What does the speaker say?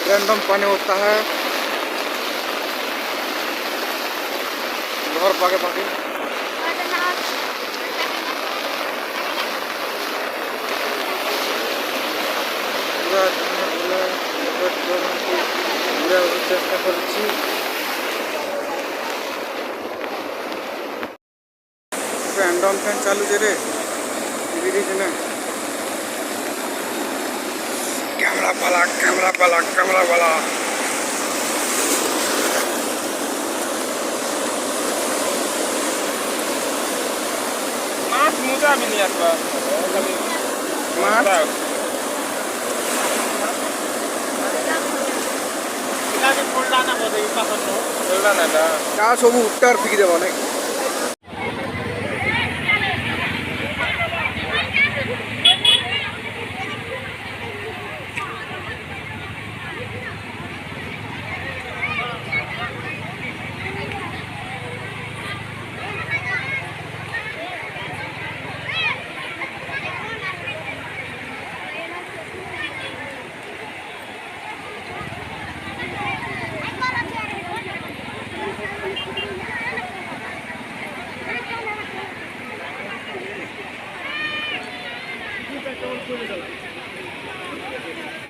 Random पानी होता है घर पाके पाके। चेष्टा करछि रैंडम फैन चालू रे ब्रिज ने कैमरा वाला माछ मुजा भी नहीं आता माछ इलाके फोल्डाना बोदे पासन फोल्डाना दा का सब उट्टार फिक देबा नै